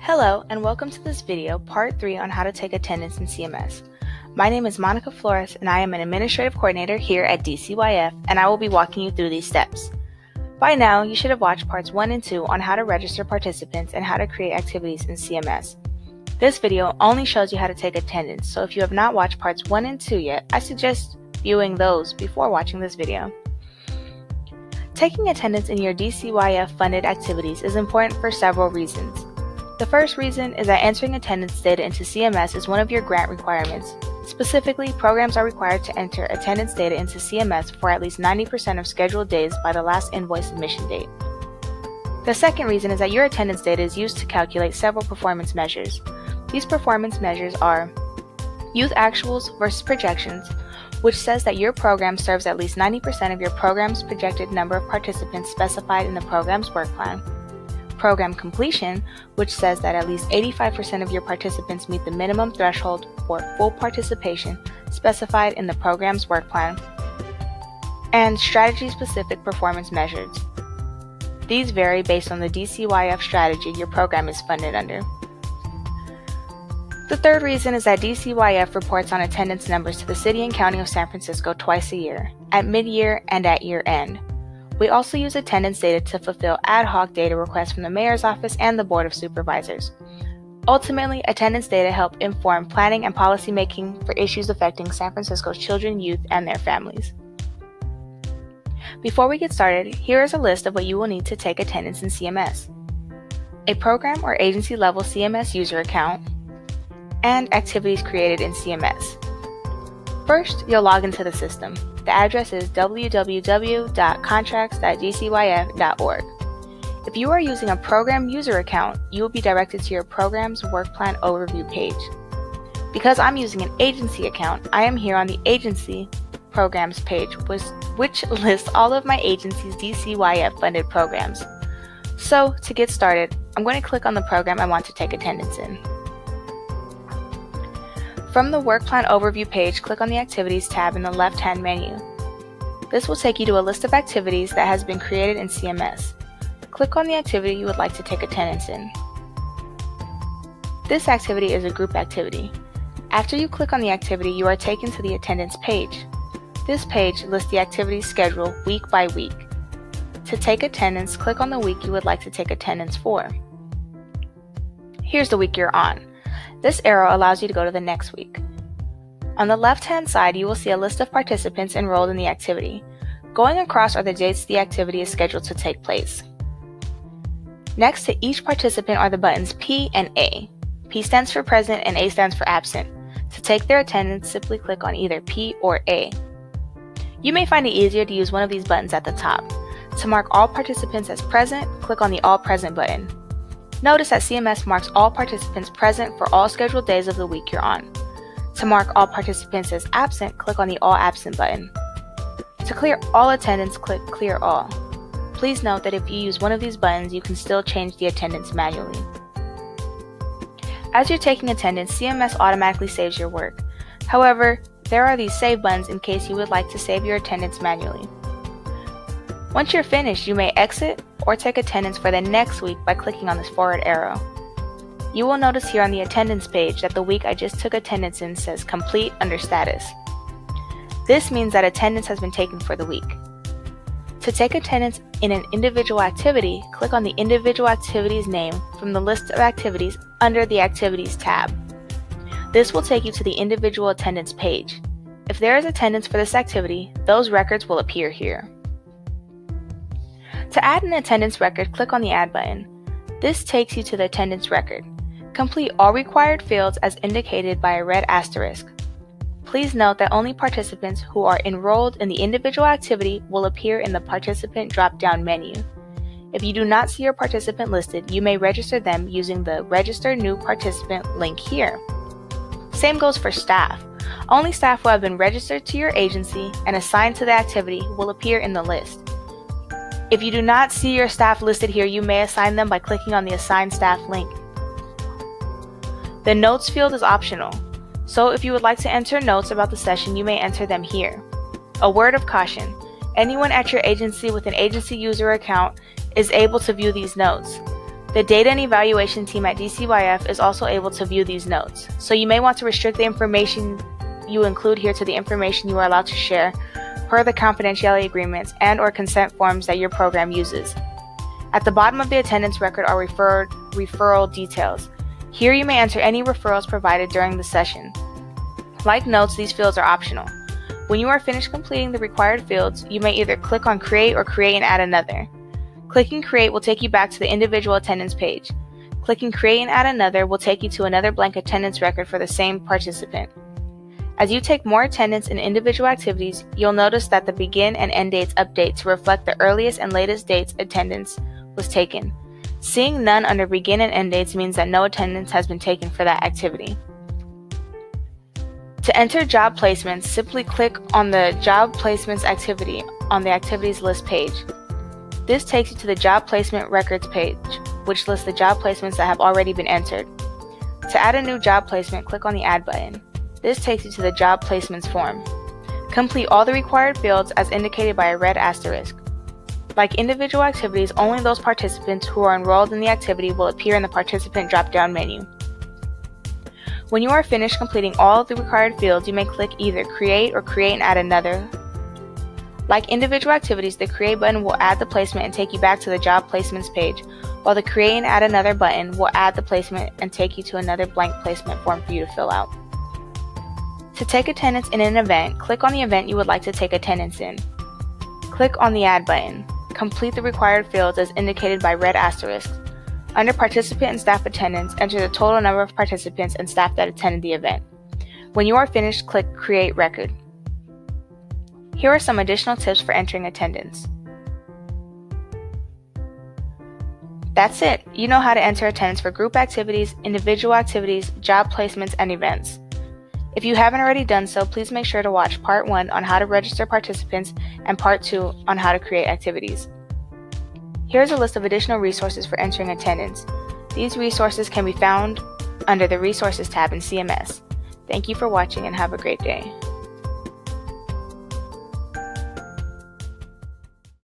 Hello and welcome to this video, part 3 on how to take attendance in CMS. My name is Monica Flores and I am an administrative coordinator here at DCYF, and I will be walking you through these steps. By now, you should have watched parts 1 and 2 on how to register participants and how to create activities in CMS. This video only shows you how to take attendance, so if you have not watched parts 1 and 2 yet, I suggest viewing those before watching this video. Taking attendance in your DCYF funded activities is important for several reasons. The first reason is that entering attendance data into CMS is one of your grant requirements. Specifically, programs are required to enter attendance data into CMS for at least 90% of scheduled days by the last invoice submission date. The second reason is that your attendance data is used to calculate several performance measures. These performance measures are youth actuals versus projections, which says that your program serves at least 90% of your program's projected number of participants specified in the program's work plan. Program completion, which says that at least 85% of your participants meet the minimum threshold for full participation specified in the program's work plan. And strategy-specific performance measures. These vary based on the DCYF strategy your program is funded under. The third reason is that DCYF reports on attendance numbers to the City and County of San Francisco twice a year, at mid-year and at year-end. We also use attendance data to fulfill ad hoc data requests from the Mayor's Office and the Board of Supervisors. Ultimately, attendance data help inform planning and policy making for issues affecting San Francisco's children, youth, and their families. Before we get started, here is a list of what you will need to take attendance in CMS. A program or agency level CMS user account, and activities created in CMS. First, you'll log into the system. The address is www.contracts.dcyf.org. If you are using a program user account, you will be directed to your program's work plan overview page. Because I'm using an agency account, I am here on the agency programs page, which lists all of my agency's DCYF funded programs. So, to get started, I'm going to click on the program I want to take attendance in. From the Work Plan Overview page, click on the Activities tab in the left-hand menu. This will take you to a list of activities that has been created in CMS. Click on the activity you would like to take attendance in. This activity is a group activity. After you click on the activity, you are taken to the attendance page. This page lists the activity schedule week by week. To take attendance, click on the week you would like to take attendance for. Here's the week you're on. This arrow allows you to go to the next week. On the left-hand side, you will see a list of participants enrolled in the activity. Going across are the dates the activity is scheduled to take place. Next to each participant are the buttons P and A. P stands for present and A stands for absent. To take their attendance, simply click on either P or A. You may find it easier to use one of these buttons at the top. To mark all participants as present, click on the All Present button. Notice that CMS marks all participants present for all scheduled days of the week you're on. To mark all participants as absent, click on the All Absent button. To clear all attendance, click Clear All. Please note that if you use one of these buttons, you can still change the attendance manually. As you're taking attendance, CMS automatically saves your work. However, there are these Save buttons in case you would like to save your attendance manually. Once you're finished, you may exit or take attendance for the next week by clicking on this forward arrow. You will notice here on the attendance page that the week I just took attendance in says Complete under Status. This means that attendance has been taken for the week. To take attendance in an individual activity, click on the individual activity's name from the list of activities under the Activities tab. This will take you to the individual attendance page. If there is attendance for this activity, those records will appear here. To add an attendance record, click on the Add button. This takes you to the attendance record. Complete all required fields as indicated by a red asterisk. Please note that only participants who are enrolled in the individual activity will appear in the participant drop-down menu. If you do not see your participant listed, you may register them using the Register New Participant link here. Same goes for staff. Only staff who have been registered to your agency and assigned to the activity will appear in the list. If you do not see your staff listed here, you may assign them by clicking on the Assign Staff link. The Notes field is optional, so if you would like to enter notes about the session, you may enter them here. A word of caution: anyone at your agency with an agency user account is able to view these notes. The Data and Evaluation team at DCYF is also able to view these notes, so you may want to restrict the information you include here to the information you are allowed to share per the confidentiality agreements and/or consent forms that your program uses. At the bottom of the attendance record are referral details. Here you may enter any referrals provided during the session. Like notes, these fields are optional. When you are finished completing the required fields, you may either click on Create or Create and add another. Clicking Create will take you back to the individual attendance page. Clicking Create and add another will take you to another blank attendance record for the same participant. As you take more attendance in individual activities, you'll notice that the begin and end dates update to reflect the earliest and latest dates attendance was taken. Seeing none under begin and end dates means that no attendance has been taken for that activity. To enter job placements, simply click on the Job Placements activity on the Activities List page. This takes you to the Job Placement Records page, which lists the job placements that have already been entered. To add a new job placement, click on the Add button. This takes you to the Job Placements form. Complete all the required fields as indicated by a red asterisk. Like individual activities, only those participants who are enrolled in the activity will appear in the participant drop-down menu. When you are finished completing all of the required fields, you may click either Create or Create and add another. Like individual activities, the Create button will add the placement and take you back to the Job Placements page, while the Create and add another button will add the placement and take you to another blank placement form for you to fill out. To take attendance in an event, click on the event you would like to take attendance in. Click on the Add button. Complete the required fields as indicated by red asterisks. Under Participant and Staff Attendance, enter the total number of participants and staff that attended the event. When you are finished, click Create Record. Here are some additional tips for entering attendance. That's it. You know how to enter attendance for group activities, individual activities, job placements, and events. If you haven't already done so, please make sure to watch Part 1 on how to register participants and Part 2 on how to create activities. Here's a list of additional resources for entering attendance. These resources can be found under the Resources tab in CMS. Thank you for watching and have a great day.